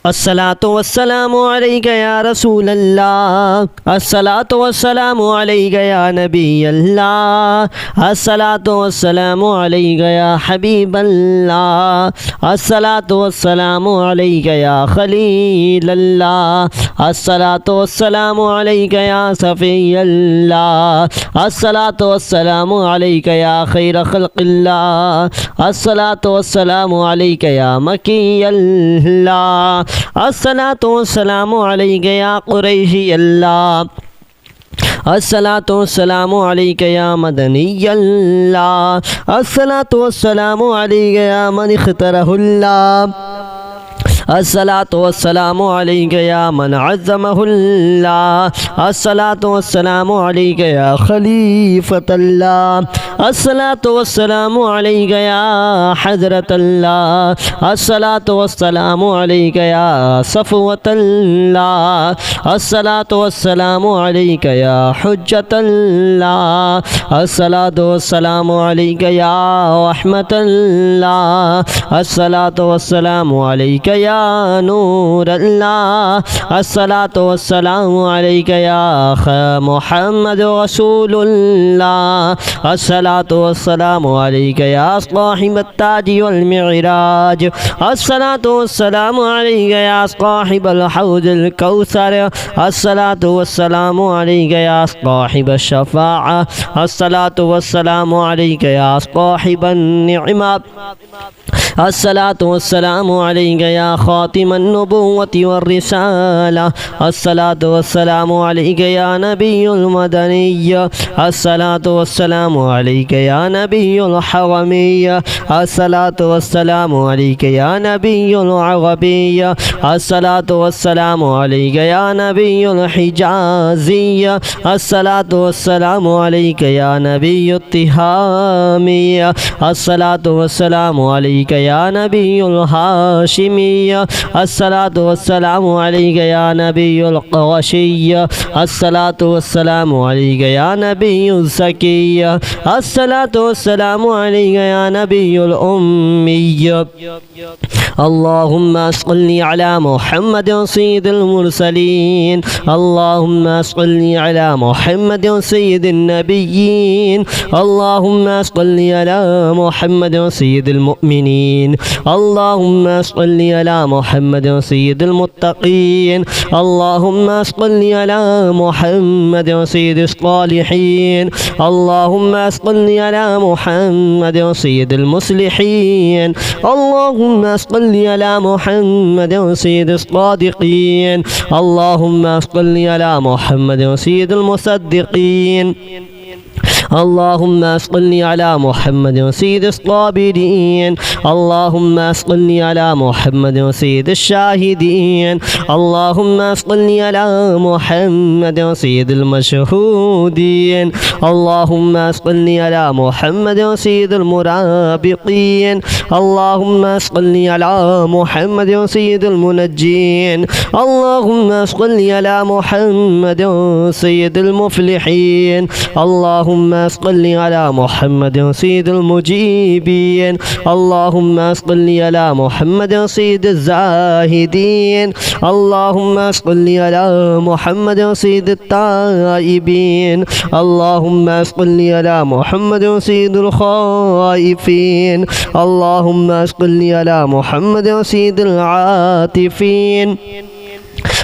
अस्सलातु वस्सलामु अलैका या रसूल अल्लाह, अस्सलातु वस्सलामु अलैका या नबी अल्लाह, अस्सलातु वस्सलामु अलैका या हबीब अल्लाह, अस्सलातु वस्सलामु अलैका या खलील अल्लाह, अस्सलातु वस्सलामु अलैका या सफ़ी अल्लाह, अस्सलातु वस्सलामु अलैका या खैर खल्क़िल्लाह, अस्सलातु वस्सलामु अलैका या मकी अल्लाह, अस्सलातु वस्सलामु अलैका या कुरैशी अल्लाह, अस्सलातु वस्सलामु अलैका या मदनी अल्लाह, अस्सलातु वस्सलामु अलैका या मन इख्तरहुल्लाह, अस्सलातु वस्सलामु अलैका या मन अज़्ज़महुल्लाह, अस्सलातु वस्सलामु अलैका या खलीफतल्लाह, अस्सलातु वस्सलामु अलैका या हज़रतल्लाह, अस्सलातु वस्सलामु अलैका या सफ़वतल्लाह, अस्सलातु वस्सलामु अलैका या हुज्जतल्लाह, अस्सलातु वस्सलामु अलैका या रहमतल्लाह, अस्सलातु वस्सलामु अलैका या नूर अल्लाह, अस्सलातु वस्सलामु अलैका या मुहम्मद रसूलुल्लाह, अस्सलातु वस्सलामु अलैका या साहिबत ताज वल मिअराज, अस्सलातु वस्सलामु अलैका या साहिबल हौज़िल कौसर, अस्सलातु वस्सलामु अलैका या साहिबश शफ़ाअह, अस्सलातु वस्सलामु अलैका या साहिबन निअमा, अस्सलातु वस्सलामु अलैका या खातिमन नबुव्वति वर्रिसाला, अस्सलातु वस्सलामु अलैका या नबियुल मदनिय्य, अस्सलातु वस्सलामु अलैका या नबियुल हरमिय्य, अस्सलातु वस्सलामु अलैका या नबियुल अरबिय्य, अस्सलातु वस्सलामु अलैका या नबियुल हिजाज़िय्य, अस्सलातु वस्सलामु अलैका या नबियुत तिहामिय्य, अस्सलातु वस्सलामु अलैका या नबियुल हाशिमिय्य, अस्सलातु वस्सलामु अलैका या नबियुल क़ुरैशिय्य, अस्सलातु वस्सलामु अलैका या नबियुल ज़किय्य, अस्सलातु वस्सलामु अलैका या नबियुल उम्मिय्य, अल्लाहुम्मा सल्लि अला मुहम्मद सय्यिदिल मुरसलीन, अल्लाहुम्मा सल्लि अला मुहम्मद सय्यिदिन नबिय्यीन, अल्लाहुम्मा सल्लि अला मुहम्मद सय्यिदिल मुअमिनीन, अल्लाहुम्मा सल्लि अला मुहम्मद सय्यिदिल मुत्तक़ीन, अल्लाहुम्मा सल्लि अला मुहम्मद सय्यिदिस सालिहीन, अल्लाहुम्मा सल्लि अला मुहम्मद सय्यिदिल मुस्लिहीन, अल्लाहुम्मा सल्लि अला मुहम्मद सय्यिदिस सादिक़ीन, अल्लाहुम्मा सल्लि अला मुहम्मद सय्यिदिल मुसद्दिक़ीन, अल्लाहुम्मा सल्लि अला मुहम्मद सय्यिदिस साबिरीन, अल्लाहुम्मा सल्लि अला मुहम्मद सय्यिदिश शाहिदीन, अल्लाहुम्मा सल्लि अला मुहम्मद सय्यिदिल मशहूदीन, अल्लाहुम्मा सल्लि अला मुहम्मद सय्यिदिल मुराबिक़ीन, अल्लाहुम्मा सल्लि अला मुहम्मद सय्यिदिल मुनज्जीन, अल्लाहुम्मा सल्लि अला मुहम्मद सय्यिदिल मुफ़्लिहीन, अल्लाहुम्मा सल्लि अला मुहम्मद सय्यिदिल मुजीबीन, अल्लाहुम्मा सल्लि अला मुहम्मद सय्यिदिज़ ज़ाहिदीन, अल्लाहुम्मा सल्लि अला मुहम्मद सय्यिदित ताइबीन, अल्लाहुम्मा सल्लि अला मुहम्मद सय्यिदिल खाइफीन, अल्लाहुम्मा सल्लि अला मुहम्मद सय्यिदिल आतिफीन,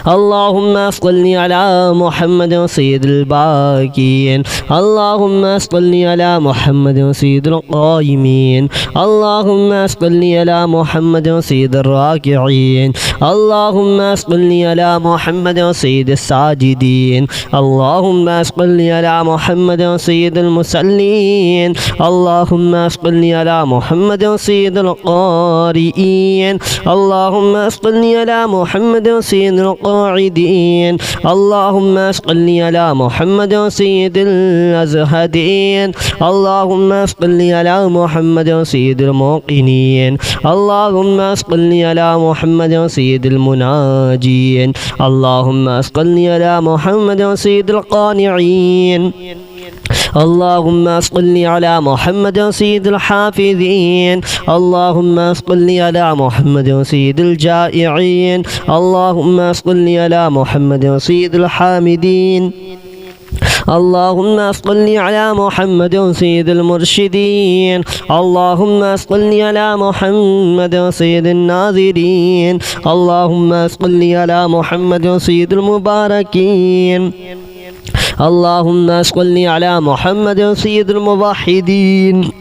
अल्लाहुम्मा सल्लि अला मुहम्मद सय्यिदिल बाक़ीन, अल्लाहुम्मा सल्लि अला मुहम्मद सय्यिदिल क़ाइमीन, अल्लाहुम्मा सल्लि अला मुहम्मद सय्यिदिर राकिईन, अल्लाहुम्मा सल्लि अला मुहम्मद सय्यिदिस साजिदीन, अल्लाहुम्मा सल्लि अला मुहम्मद सय्यिदिल मुसल्लीन, अल्लाहुम्मा सल्लि अला मुहम्मद सय्यिदिल क़ारिईन, अल्लाहुम्मा सल्लि अला मुहम्मद सय्यिदिल क़ाइदीन, अल्लाहुम्मा सल्लि अला मुहम्मद सय्यिदिल अज़हदीन, अल्लाहुम्मा सल्लि अला मुहम्मद सय्यिदिल मुक़िनीन, अल्लाहुम्मा सल्लि अला मुहम्मद सय्यिदिल मुनाजीन, अल्लाहुम्मा सल्लि अला मुहम्मद सय्यिदिल क़ानिईन, اللهم صل على محمد سيد الحافظين اللهم صل على محمد سيد الجائعين اللهم صل على محمد سيد الحامدين اللهم صل على محمد سيد المرشدين اللهم صل على محمد سيد الناظرين اللهم صل على محمد سيد المباركين اللهم صل على محمد سيد الموحدين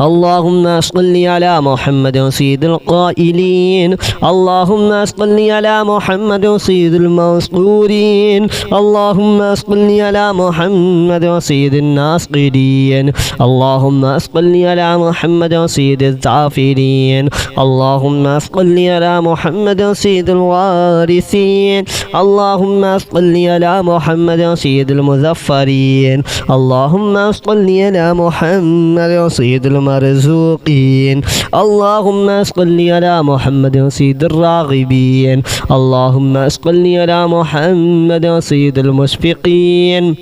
اللهم صل على محمد سيد القائلين اللهم صل على محمد سيد المنصورين اللهم صل على محمد سيد الناصرين اللهم صل على محمد سيد الزافرين اللهم صل على محمد سيد الوارثين اللهم صل على محمد سيد المظفرين اللهم صل على محمد سيد المرزوقين اللهم صل على محمد سيد الراغبين اللهم صل على محمد سيد المشفقين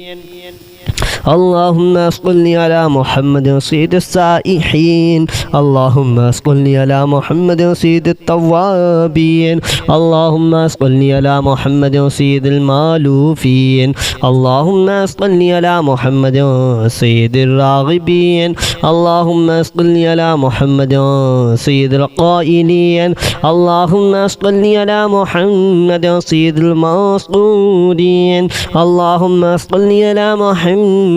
اللهم صل على محمد سيد السائحين اللهم صل على محمد سيد التوابين اللهم صل على محمد سيد المالوفين اللهم صل على محمد سيد الراغبين اللهم صل على محمد سيد القائلين اللهم صل على محمد سيد المنصورين اللهم صل على محمد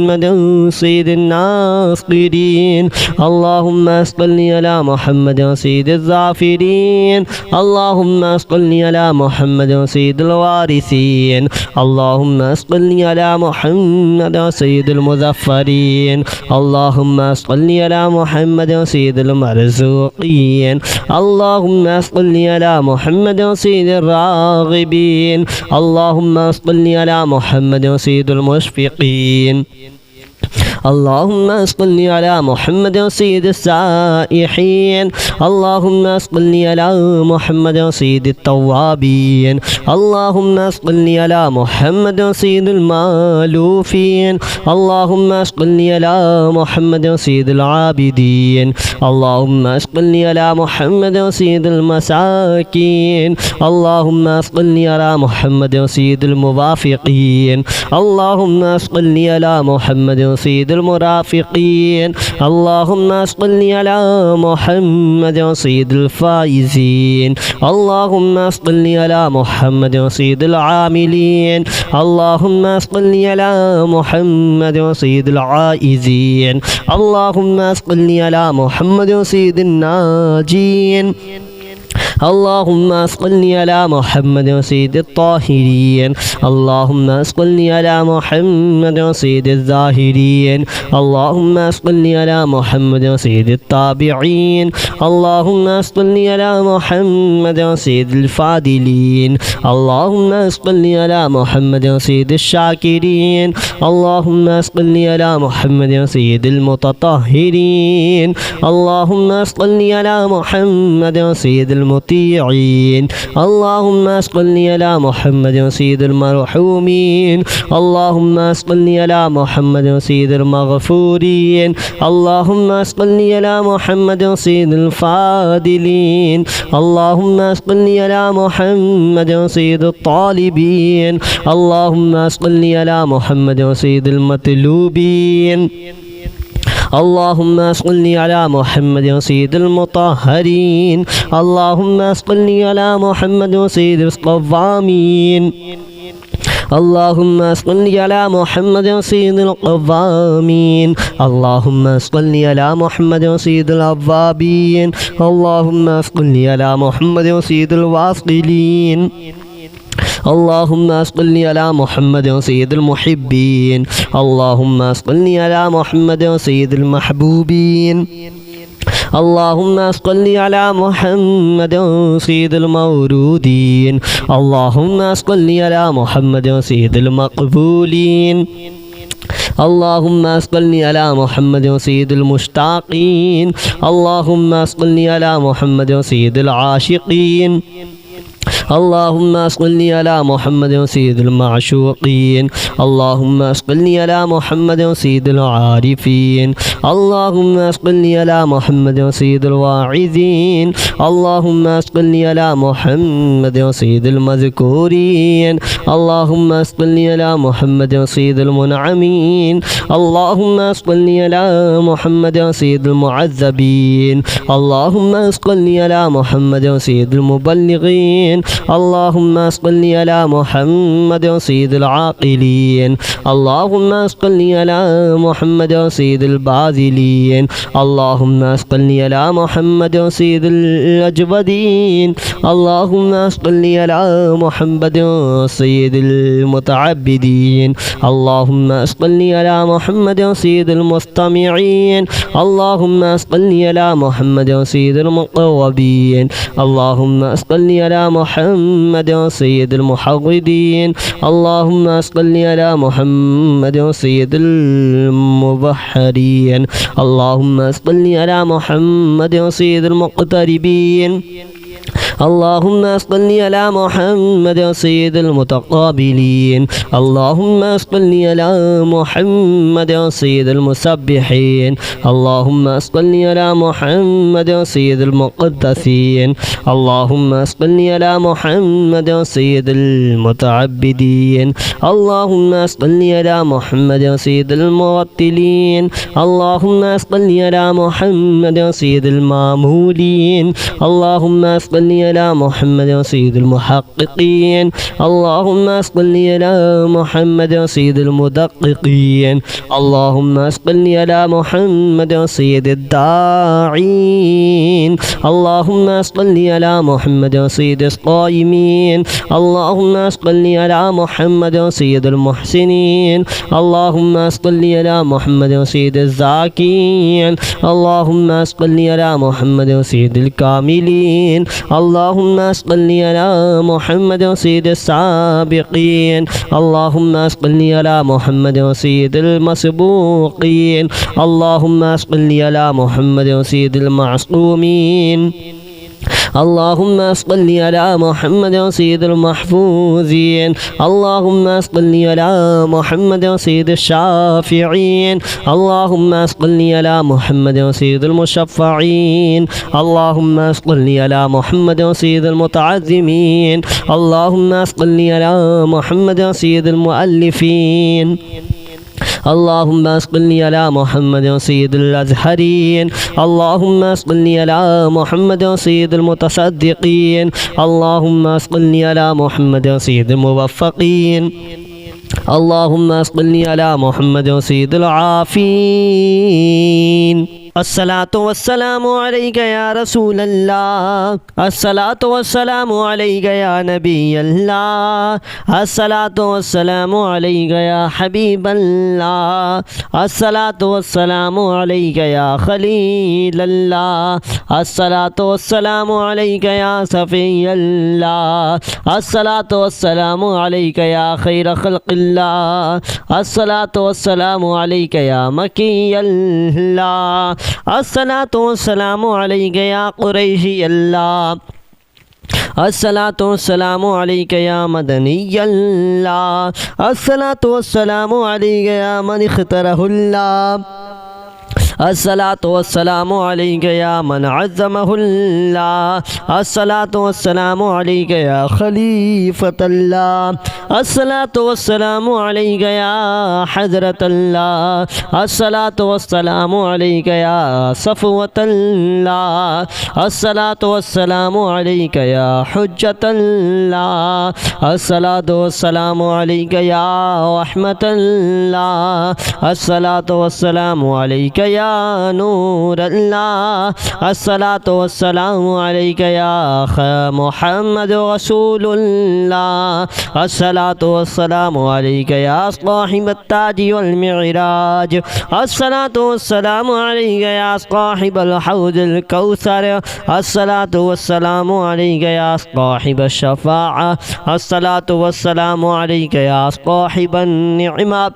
سيد الناصرين اللهم صل على محمد سيد الزافرين اللهم صل على محمد سيد الوارثين اللهم صل على محمد سيد المظفرين اللهم صل على محمد سيد المرزوقين اللهم صل على محمد سيد الراغبين اللهم صل على محمد سيد المشفقين اللهم صل على محمد سيد السائحين اللهم صل على محمد سيد التوابين اللهم صل على محمد سيد المالوفين اللهم صل على محمد سيد العابدين اللهم صل على محمد سيد المساكين اللهم صل على محمد سيد الموافقين اللهم صل على محمد سيد المرافقين اللهم صل على محمد سيد الفائزين اللهم صل على محمد سيد العاملين اللهم صل على محمد سيد العائزين اللهم صل على محمد سيد الناجين اللهم صل على محمد سيد الطاهرين اللهم صل على محمد سيد الزاهرين اللهم صل على محمد سيد التابعين اللهم صل على محمد سيد الفاضلين اللهم صل على محمد سيد الشاكرين اللهم صل على محمد سيد المتطهرين اللهم صل على محمد سيد المطيعين اللهم صل على محمد سيد المرحومين اللهم صل على محمد سيد المغفورين اللهم صل على محمد سيد الفاضلين اللهم صل على محمد سيد الطالبين اللهم صل على محمد سيد المطلوبين اللهم صل على محمد سيد المطهرين اللهم صل على محمد سيد الصوامين اللهم صل على محمد سيد القوامين اللهم صل على محمد سيد الأوابين اللهم صل على محمد سيد الواصلين اللهم صل على محمد سيد المحبين اللهم صل على محمد سيد المحبوبين اللهم صل على محمد سيد المورودين اللهم صل على محمد سيد المقبولين اللهم صل على محمد سيد المشتاقين اللهم صل على محمد سيد العاشقين اللهم صل على محمد سيد المعشوقين اللهم صل على محمد سيد العارفين اللهم صل على محمد سيد الواعظين اللهم صل على محمد سيد المذكورين اللهم صل على محمد سيد المنعمين اللهم صل على محمد سيد المعذبين اللهم صل على محمد سيد المبلغين اللهم صل على محمد سيد العاقلين اللهم صل على محمد سيد الباذلين اللهم صل على محمد سيد الأجودين اللهم صل على محمد سيد المتعبدين اللهم صل على محمد سيد المستمعين اللهم صل على محمد سيد المقربين اللهم صل على محمد سيد المحوضين اللهم صل على محمد سيد المبحرين اللهم صل على محمد سيد المقتربين اللهم صل على محمد سيد المتقابلين اللهم صل على محمد سيد المسبحين اللهم صل على محمد سيد المقدسين اللهم صل على محمد سيد المتعبدين اللهم صل على محمد سيد المرتلين اللهم صل على محمد سيد المامولين اللهم صل على محمد سيد المحققين اللهم صل على محمد سيد المدققين اللهم صل على محمد سيد الداعين اللهم صل على محمد سيد الصائمين اللهم صل على محمد سيد المحسنين اللهم صل على محمد سيد الزاكين اللهم صل على محمد سيد الكاملين اللهم صل على محمد سيد السابقين اللهم صل على محمد سيد المسبوقين اللهم صل على محمد سيد المعصومين اللهم صل على محمد سيد المحفوظين اللهم صل على محمد سيد الشافعين اللهم صل على محمد سيد المشفعين اللهم صل على محمد سيد المتعظمين اللهم صل على محمد سيد المؤلفين اللهم صل على محمد سيد الأزهرين اللهم صل على محمد سيد المتصدقين اللهم صل على محمد سيد الموفقين اللهم صل على محمد سيد العافين الصلاة والسلام عليك يا رسول الله الصلاة والسلام عليك يا نبي الله الصلاة والسلام عليك يا حبيب الله الصلاة والسلام عليك يا خليل الله الصلاة والسلام عليك يا صفي الله الصلاة والسلام عليك يا خير خلق الله الصلاة والسلام عليك يا مكي الله الصلاة والسلام عليك يا قريشي الله الصلاة والسلام عليك يا مدني الله الصلاة والسلام عليك يا من اختاره الله الصلاة والسلام عليك يا من عظمه الله الصلاة والسلام عليك يا خليفة الله الصلاة والسلام عليك يا حضرة الله الصلاة والسلام عليك يا صفوة الله الصلاة والسلام عليك يا حجة الله الصلاة والسلام عليك يا رحمة الله الصلاة والسلام عليك يا نور الله الصلاة والسلام عليك يا محمد رسول الله الصلاة والسلام عليك يا صاحب التاج والمعراج الصلاة والسلام عليك يا صاحب الحوض الكوثر الصلاة والسلام عليك يا صاحب الشفاعة الصلاة والسلام عليك يا صاحب النعمة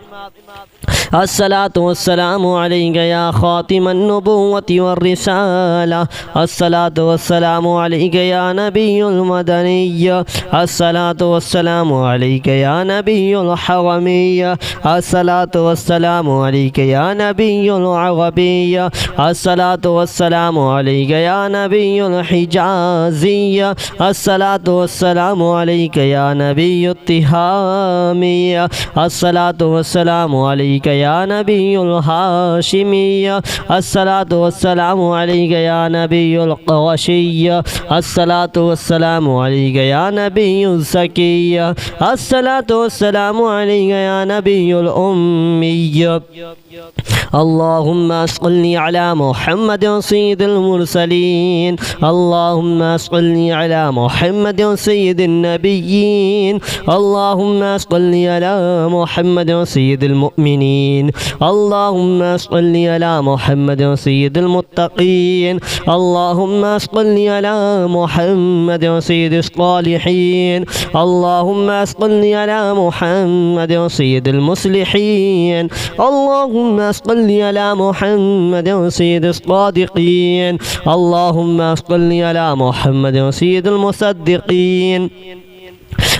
الصلاة والسلام عليك يا خاتم النبوة والرسالة. الصلاة والسلام عليك يا نبي المدنية. الصلاة والسلام عليك يا نبي الحرمية. الصلاة والسلام عليك يا نبي العربية. الصلاة والسلام عليك يا نبي الحجازية. الصلاة والسلام عليك يا نبي التهامية. الصلاة والسلام عليك يا نبي الهاشمية. الصلاة والسلام عليك يا نبي القرشية. الصلاة والسلام عليك يا نبي الزكية. الصلاة والسلام عليك يا نبي الأمية. اللهم صل على محمد سيد المرسلين. اللهم صل على محمد سيد النبيين. اللهم صل على محمد سيد المؤمنين. اللهم صل على محمد سيد المتقين. اللهم صل على محمد سيد الصالحين. اللهم صل على محمد سيد المصلحين. اللهم صل على محمد سيد الصادقين. اللهم صل على محمد سيد المصدقين.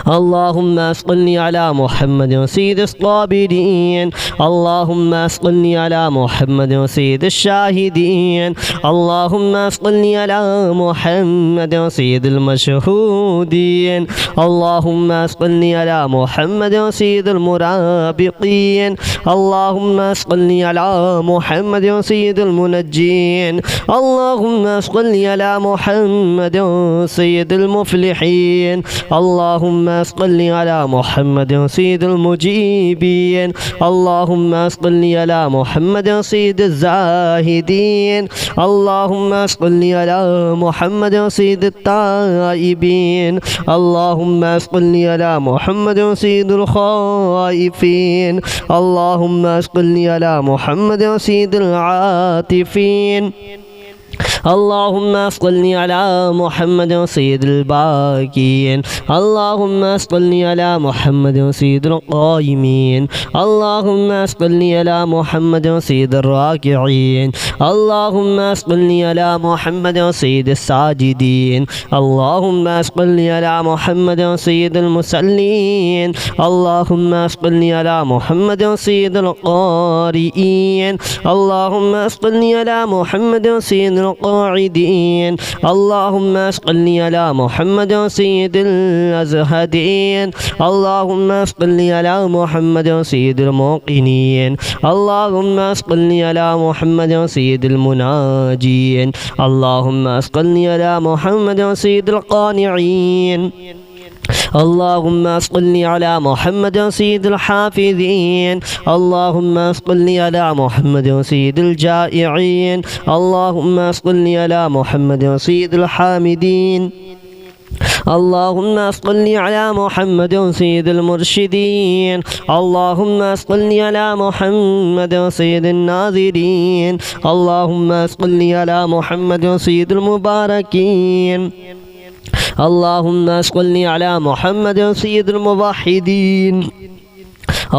اللهم صل على محمد سيد الصابرين. اللهم صل على محمد سيد الشاهدين. اللهم صل على محمد سيد المشهودين. اللهم صل على محمد سيد المرابطين. اللهم صل على محمد سيد المنجين. اللهم صل على محمد سيد المفلحين. اللهم صل على محمد سيد المجيبين. اللهم صل على محمد سيد الزاهدين. اللهم صل على محمد سيد التائبين. اللهم صل على محمد سيد الخائفين. اللهم صل على محمد سيد العاطفين. اللهم صل على محمد سيد الباكين. اللهم صل على محمد سيد القائمين. اللهم صل على محمد سيد الراكعين. اللهم صل على محمد سيد الساجدين. اللهم صل على محمد سيد المصلين. اللهم صل على محمد سيد القارئين. اللهم صل على محمد سيد القاعدين. اللهم صل على محمد سيد الأزهدين. اللهم صل على محمد سيد الموقنين. اللهم صل على محمد سيد المناجين. اللهم صل على محمد سيد القانعين. اللهم صل على محمد سيد الحافظين. اللهم صل على محمد سيد الجائعين. اللهم صل على محمد سيد الحامدين. اللهم صل على محمد سيد المرشدين. اللهم صل على محمد سيد الناظرين. اللهم صل على محمد سيد المباركين. اللهم صل على محمد سيد الموحدين.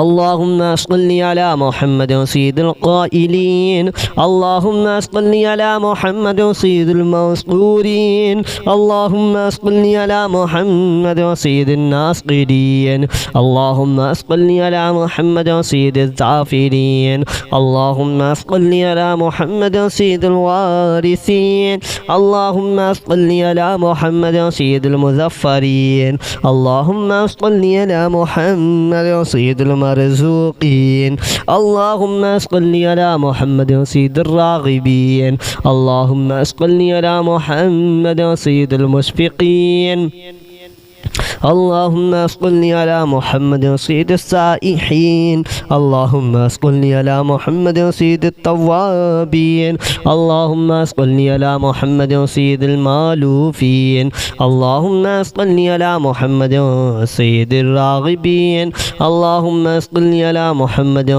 اللهم صل على محمد سيد القائلين. اللهم صل على محمد سيد المنصورين. اللهم صل على محمد سيد الناصرين. اللهم صل على محمد سيد الزافرين. اللهم صل على محمد سيد الوارثين. اللهم صل على محمد سيد المظفرين. اللهم صل على محمد سيد المرزوقين. اللهم صل على محمد سيد الراغبين. اللهم صل على محمد سيد المشفقين. اللهم صل على محمد سيد السائحين. اللهم صل على محمد سيد التوابين. اللهم صل على محمد سيد المالوفين. اللهم صل على محمد سيد الراغبين. اللهم صل على محمد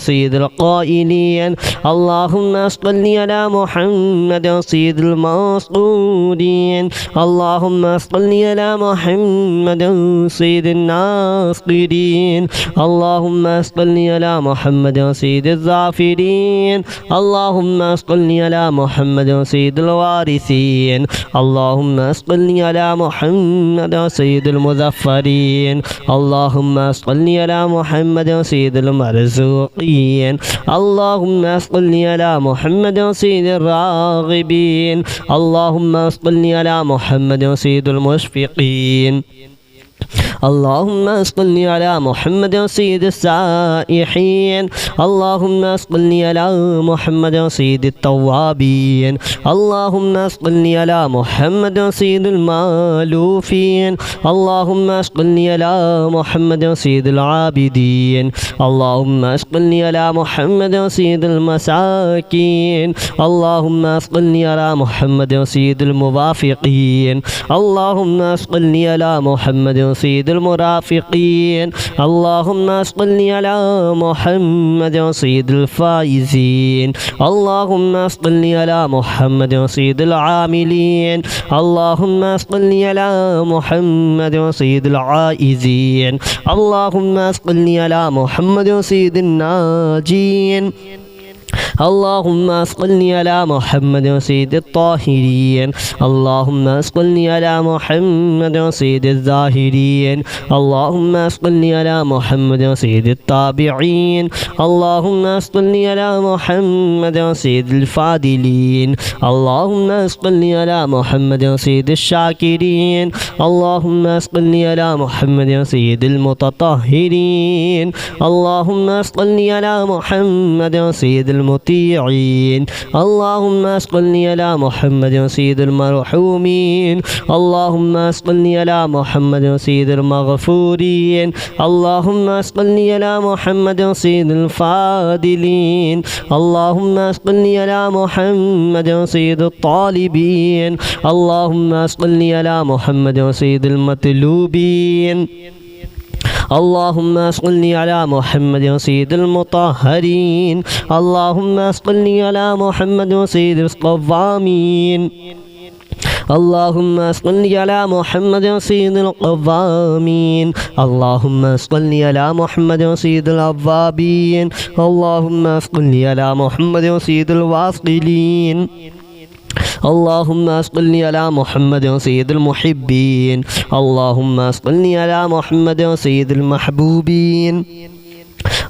سيد القائلين. اللهم صل على محمد سيد المصطورين. اللهم صل على محمد محمد سيد الناصرين اللهم صل على محمد سيد الظافرين اللهم صل على محمد سيد الوارثين اللهم صل على محمد سيد المظفرين اللهم صل على محمد سيد المرزوقين اللهم صل على محمد سيد الراغبين اللهم صل على محمد سيد المشفقين اللهم صل على محمد سيد السائحين اللهم صل على محمد سيد التوابين اللهم صل على محمد سيد المالوفين اللهم صل على محمد سيد العابدين اللهم صل على محمد سيد المساكين اللهم صل على محمد سيد الموافقين اللهم صل على محمد سيد المرافقين اللهم صل على محمد سيد الفائزين اللهم صل على محمد سيد العاملين اللهم صل على محمد سيد العائزين اللهم صل على محمد سيد الناجين اللهم صل على محمد سيد الطاهرين اللهم صل على محمد سيد الزاهرين اللهم صل على محمد سيد التابعين اللهم صل على محمد سيد الفاضلين اللهم صل على محمد سيد الشاكرين اللهم صل على محمد سيد المتطهرين اللهم صل على محمد سيد المطيعين اللهم صل على محمد سيد المرحومين اللهم صل على محمد سيد المغفورين اللهم صل على محمد سيد الفاضلين اللهم صل على محمد سيد الطالبين اللهم صل على محمد سيد المطلوبين اللهم صل على محمد سيد المطهرين اللهم صل على محمد سيد القوامين اللهم صل على محمد سيد القوامين اللهم صل على محمد سيد الأوابين اللهم صل على محمد سيد الواصلين اللهم صل على محمد سيد المحبين اللهم صل على محمد سيد المحبوبين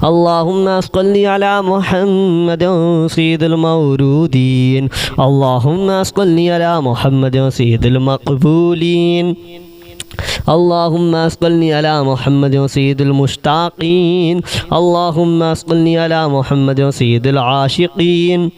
اللهم صل على محمد سيد المورودين اللهم صل على محمد سيد المقبولين اللهم صل على محمد سيد المشتاقين اللهم صل على محمد سيد العاشقين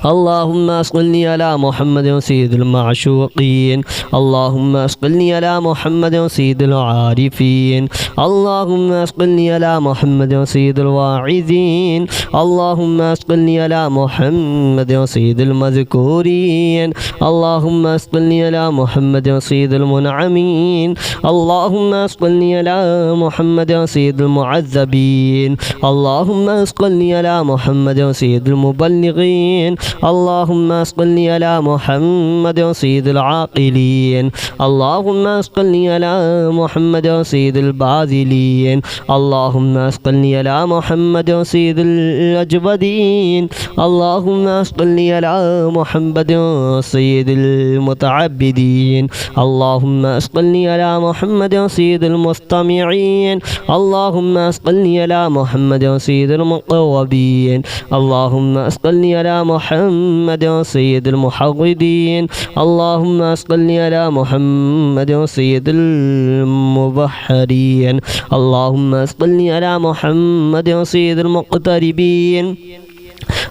اللهم صل على محمد سيد المعشوقين اللهم صل على محمد سيد العارفين اللهم صل على محمد سيد الواعظين اللهم صل على محمد سيد المذكورين اللهم صل على محمد سيد المنعمين اللهم صل على محمد سيد المعذبين اللهم صل على محمد سيد المبلغين اللهم صل على محمد سيد العاقلين اللهم صل على محمد سيد الباذلين اللهم صل على محمد سيد الأجودين اللهم صل على محمد سيد المتعبدين اللهم صل على محمد سيد المستمعين اللهم صل على محمد سيد المقوبين اللهم صل على محمد سيد المحوضين اللهم صل على محمد سيد المبحرين اللهم صل على محمد سيد المقتربين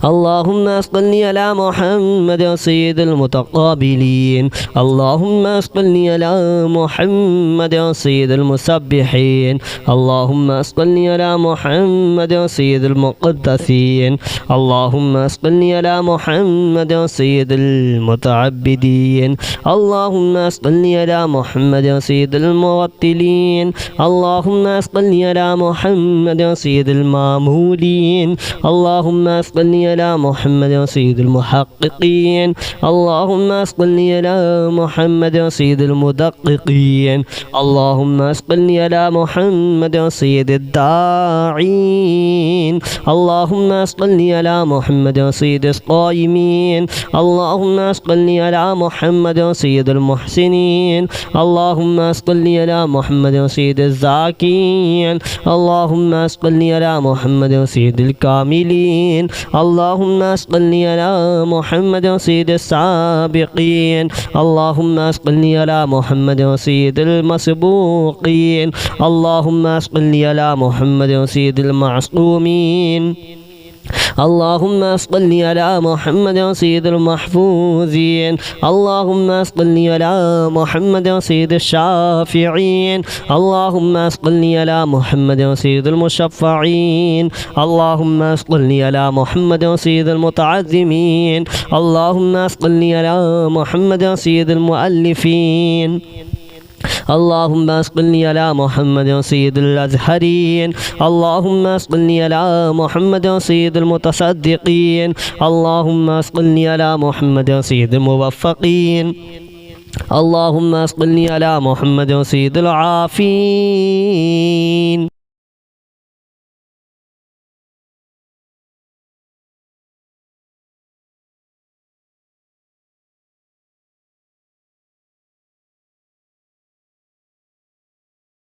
اللهم صل على محمد سيد المتقابلين اللهم صل على محمد سيد المسبحين اللهم صل على محمد سيد المقدسين اللهم صل على محمد سيد المتعبدين اللهم صل على محمد سيد المرتلين اللهم صل على محمد سيد المامولين اللهم صل على محمد سيد المحققين اللهم صل على محمد سيد المدققين اللهم صل على محمد سيد الداعين اللهم صل على محمد سيد القائمين اللهم صل على محمد سيد المحسنين اللهم صل على محمد سيد الزاكين اللهم صل على محمد سيد الكاملين اللهم صل على محمد سيد السابقين اللهم صل على محمد سيد المسبوقين اللهم صل على محمد سيد المعصومين اللهم صل على محمد سيد المحفوظين اللهم صل على محمد سيد الشافعين اللهم صل على محمد سيد المشفعين اللهم صل على محمد سيد المتعظمين اللهم صل على محمد سيد المؤلفين اللهم صل على محمد سيد الأزهرين اللهم صل على محمد سيد المتصدقين اللهم صل على محمد سيد الموفقين اللهم صل على محمد سيد العافين.